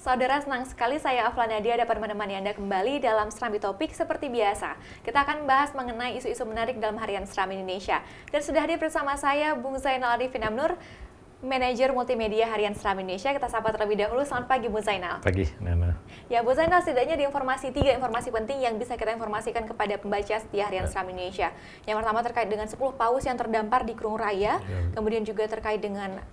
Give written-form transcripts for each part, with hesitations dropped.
Saudara, senang sekali saya Afla Nadia dapat menemani Anda kembali dalam Serambi Topik seperti biasa. Kita akan bahas mengenai isu-isu menarik dalam Harian Serambi Indonesia. Dan sudah hadir bersama saya Bung Zainal Arifin Amnur, Manajer Multimedia Harian Serambi Indonesia. Kita sapa terlebih dahulu. Selamat pagi, Bung Zainal. Pagi, Nana. Ya, Bung Zainal, setidaknya di tiga informasi penting yang bisa kita informasikan kepada pembaca setia Harian Serambi Indonesia. Yang pertama terkait dengan 10 paus yang terdampar di Kurung Raya, kemudian juga terkait dengan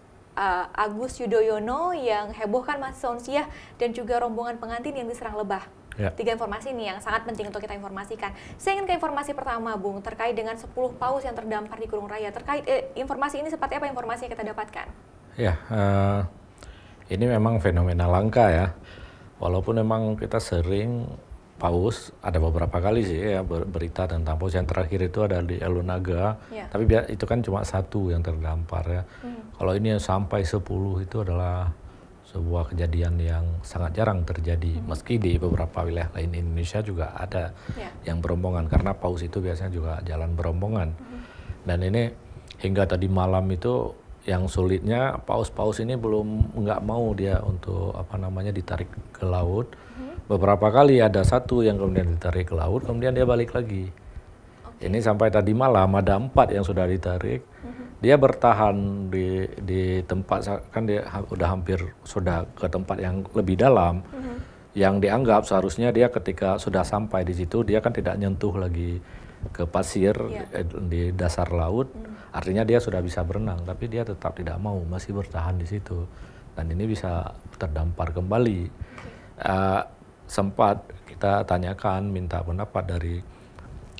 Agus Yudhoyono yang hebohkan mahasiswa Unsiah dan juga rombongan pengantin yang diserang lebah. Ya. 3 informasi ini yang sangat penting untuk kita informasikan. Saya ingin ke informasi pertama, Bung, terkait dengan 10 paus yang terdampar di Kurung Raya. Terkait informasi ini seperti apa informasi yang kita dapatkan? Ya, ini memang fenomena langka ya. Walaupun memang kita sering paus, ada beberapa kali sih ya berita tentang paus. Yang terakhir itu ada di Elunaga, Ya. tapi itu kan cuma 1 yang terdampar ya. Kalau ini sampai 10 itu adalah sebuah kejadian yang sangat jarang terjadi. Meski di beberapa wilayah lain Indonesia juga ada yang berombongan, karena paus itu biasanya juga jalan berombongan. Dan ini hingga tadi malam itu yang sulitnya paus-paus ini nggak mau dia untuk ditarik ke laut. Beberapa kali ada 1 yang kemudian ditarik ke laut, kemudian dia balik lagi. Ini sampai tadi malam ada 4 yang sudah ditarik. Dia bertahan di tempat, kan dia udah hampir sudah ke tempat yang lebih dalam. Yang dianggap seharusnya dia ketika sudah sampai di situ, dia kan tidak nyentuh lagi ke pasir di dasar laut. Artinya dia sudah bisa berenang, tapi dia tetap tidak mau, masih bertahan di situ. Dan ini bisa terdampar kembali. Sempat kita tanyakan, minta pendapat dari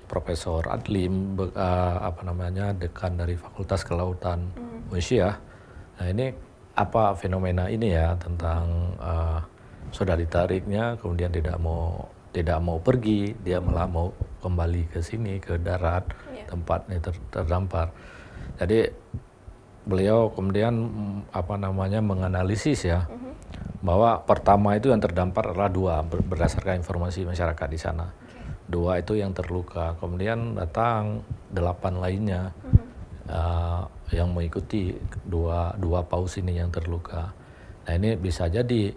Profesor Adlim, dekan dari Fakultas Kelautan Unsiah. Nah, ini apa fenomena ini ya tentang sudah ditariknya, kemudian tidak mau pergi, dia malah mau kembali ke sini, ke darat, tempatnya terdampar. Jadi beliau kemudian menganalisis ya, bahwa pertama itu yang terdampar adalah 2 berdasarkan informasi masyarakat di sana. 2 itu yang terluka, kemudian datang 8 lainnya yang mengikuti dua paus ini yang terluka. Nah, ini bisa jadi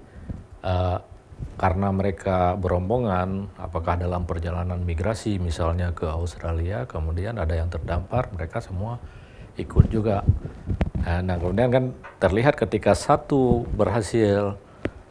karena mereka berombongan, apakah dalam perjalanan migrasi misalnya ke Australia, kemudian ada yang terdampar, mereka semua ikut juga. Nah, kemudian kan terlihat ketika 1 berhasil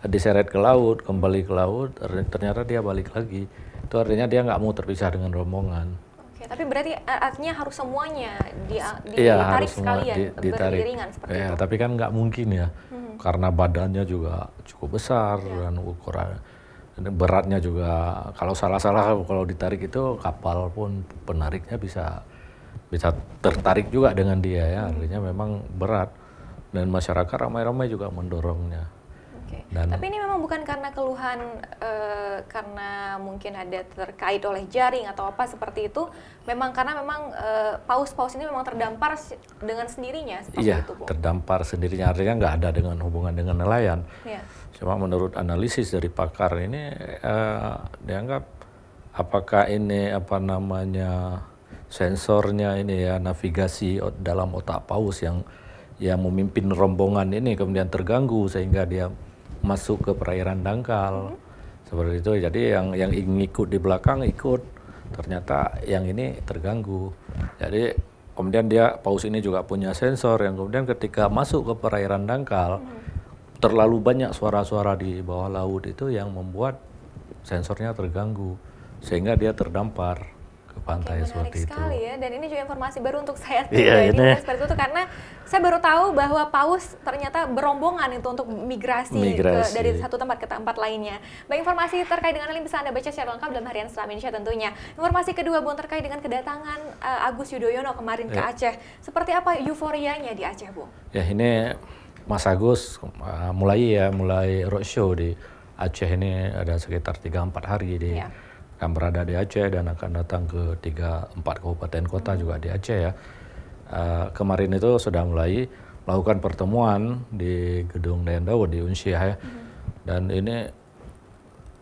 diseret ke laut, kembali ke laut, ternyata dia balik lagi. Itu artinya dia nggak mau terpisah dengan rombongan. Oke, tapi berarti artinya harus semuanya ditarik sekalian, beriringan seperti itu. Tapi kan nggak mungkin ya, karena badannya juga cukup besar dan ukuran beratnya juga. Kalau salah-salah kalau ditarik itu kapal pun penariknya bisa tertarik juga dengan dia ya. Artinya memang berat, dan masyarakat ramai-ramai juga mendorongnya. Tapi ini memang bukan karena keluhan, karena mungkin ada terkait oleh jaring atau apa seperti itu. Memang karena paus-paus ini memang terdampar dengan sendirinya seperti itu, Bu? Terdampar sendirinya, artinya nggak ada dengan hubungan dengan nelayan. Cuma menurut analisis dari pakar ini dianggap apakah ini sensornya ini ya, navigasi dalam otak paus yang memimpin rombongan ini kemudian terganggu sehingga dia masuk ke perairan dangkal seperti itu. Jadi yang ingin ikut di belakang ikut, ternyata yang ini terganggu. Jadi kemudian paus ini juga punya sensor yang kemudian ketika masuk ke perairan dangkal, terlalu banyak suara-suara di bawah laut itu yang membuat sensornya terganggu sehingga dia terdampar ke pantai. Seperti itu. Menarik sekali ya, dan ini juga informasi baru untuk saya pribadi seperti itu, karena saya baru tahu bahwa paus ternyata berombongan itu untuk migrasi. Dari satu tempat ke tempat lainnya. Baik, informasi terkait dengan ini bisa Anda baca secara lengkap dalam Harian Serambi Indonesia tentunya. Informasi kedua, Bung, terkait dengan kedatangan Agus Yudhoyono kemarin ke Aceh. Seperti apa euforianya di Aceh, Bung? Ya, ini Mas Agus mulai roadshow di Aceh ini ada sekitar 3-4 hari akan berada di Aceh dan akan datang ke 3-4 kabupaten kota juga di Aceh ya. Kemarin itu sudah mulai melakukan pertemuan di Gedung Dayan Dawud di Unsiah ya. Dan ini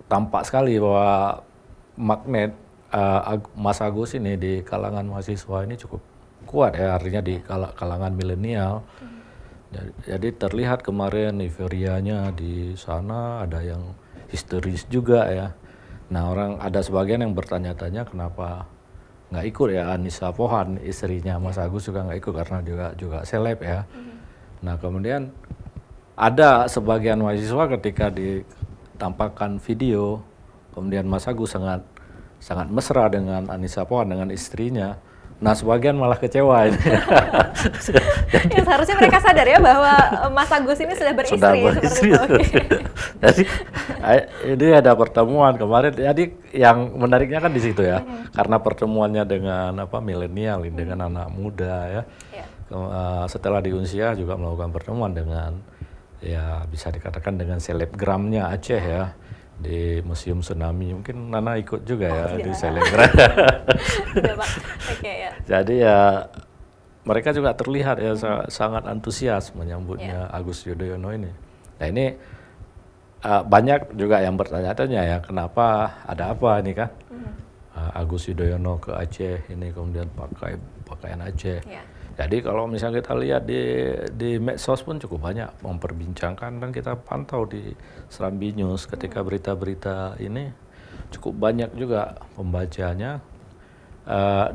tampak sekali bahwa magnet Mas Agus ini di kalangan mahasiswa ini cukup kuat ya, artinya di kalangan milenial. Jadi terlihat kemarin euforianya di sana, ada yang histeris juga ya. Nah ada sebagian yang bertanya-tanya kenapa nggak ikut ya Anissa Pohan, istrinya Mas Agus juga nggak ikut karena juga seleb ya. Nah kemudian ada sebagian mahasiswa ketika ditampakkan video, kemudian Mas Agus sangat mesra dengan Anissa Pohan, dengan istrinya. Nah sebagian malah kecewa ini. Ya, seharusnya mereka sadar ya bahwa Mas Agus ini sudah beristri. Seperti itu. Jadi ini ada pertemuan kemarin. Jadi yang menariknya kan di situ ya, karena pertemuannya dengan milenial, dengan anak muda ya. Setelah di Unsia juga melakukan pertemuan dengan ya bisa dikatakan dengan selebgramnya Aceh ya. Di Museum Tsunami, mungkin Nana ikut juga ya di selebgram. Jadi ya mereka juga terlihat ya sangat antusias menyambutnya Agus Yudhoyono ini. Nah ini banyak juga yang bertanya-tanya ya kenapa, ada apa ini kan? Agus Yudhoyono ke Aceh ini kemudian pakai pakaian Aceh. Jadi kalau misalnya kita lihat di medsos pun cukup banyak memperbincangkan, dan kita pantau di Serambi News ketika berita-berita ini cukup banyak juga pembacanya.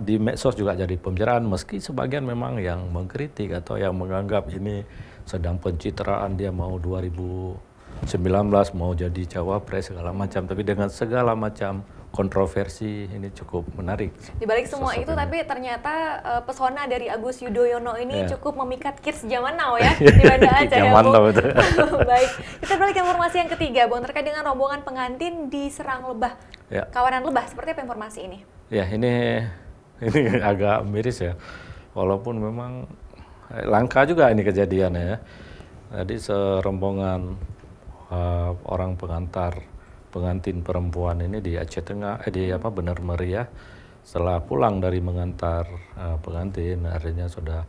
Di medsos juga jadi pembicaraan, meski sebagian memang yang mengkritik atau yang menganggap ini sedang pencitraan, dia mau 2019 mau jadi cawapres segala macam, tapi dengan segala macam kontroversi ini cukup menarik. Di balik semua itu tapi ternyata pesona dari Agus Yudhoyono ini cukup memikat kids zaman now ya di Banda Aceh ya, Bu. Baik, kita beralih ke informasi yang ketiga, Bung, terkait dengan rombongan pengantin diserang lebah. Kawanan lebah, seperti apa informasi ini? Ya, ini agak miris ya. Walaupun memang langka juga ini kejadiannya ya. Jadi serombongan orang pengantin perempuan ini di Aceh Tengah, di Bener Meriah, setelah pulang dari mengantar pengantin, artinya sudah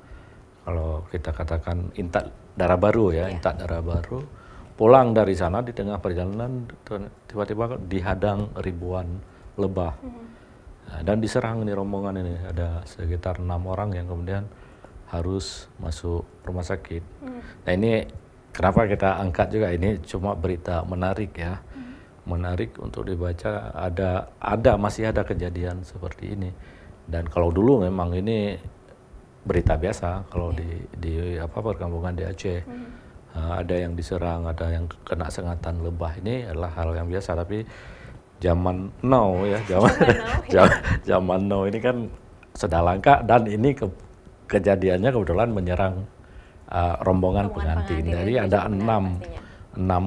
kalau kita katakan intak darah baru ya, intak darah baru, pulang dari sana di tengah perjalanan tiba-tiba dihadang ribuan lebah. Dan diserang ini rombongan ini, ada sekitar 6 orang yang kemudian harus masuk rumah sakit. Nah ini kenapa kita angkat juga, ini cuma berita menarik ya. Menarik untuk dibaca, masih ada kejadian seperti ini. Dan kalau dulu memang ini berita biasa kalau di perkampungan di Aceh. Ada yang diserang, ada yang kena sengatan lebah, ini adalah hal yang biasa. Tapi zaman now ya, zaman now ini kan sudah langka, dan ini kejadiannya kebetulan menyerang rombongan pengantin. Jadi ada 6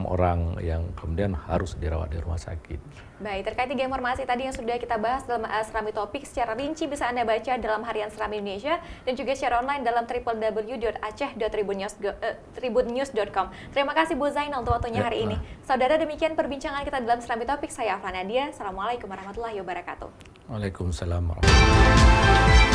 orang yang kemudian harus dirawat di rumah sakit. Baik, terkait 3 informasi tadi yang sudah kita bahas dalam Serambi Topik, secara rinci bisa Anda baca dalam harian Serambi Indonesia dan juga secara online dalam www.aceh.tribunnews.com. Terima kasih Bu Zainal untuk waktunya hari ini. Saudara, demikian perbincangan kita dalam Serambi Topik. Saya Afra Nadia. Assalamualaikum warahmatullahi wabarakatuh. Waalaikumsalam warahmatullahi wabarakatuh.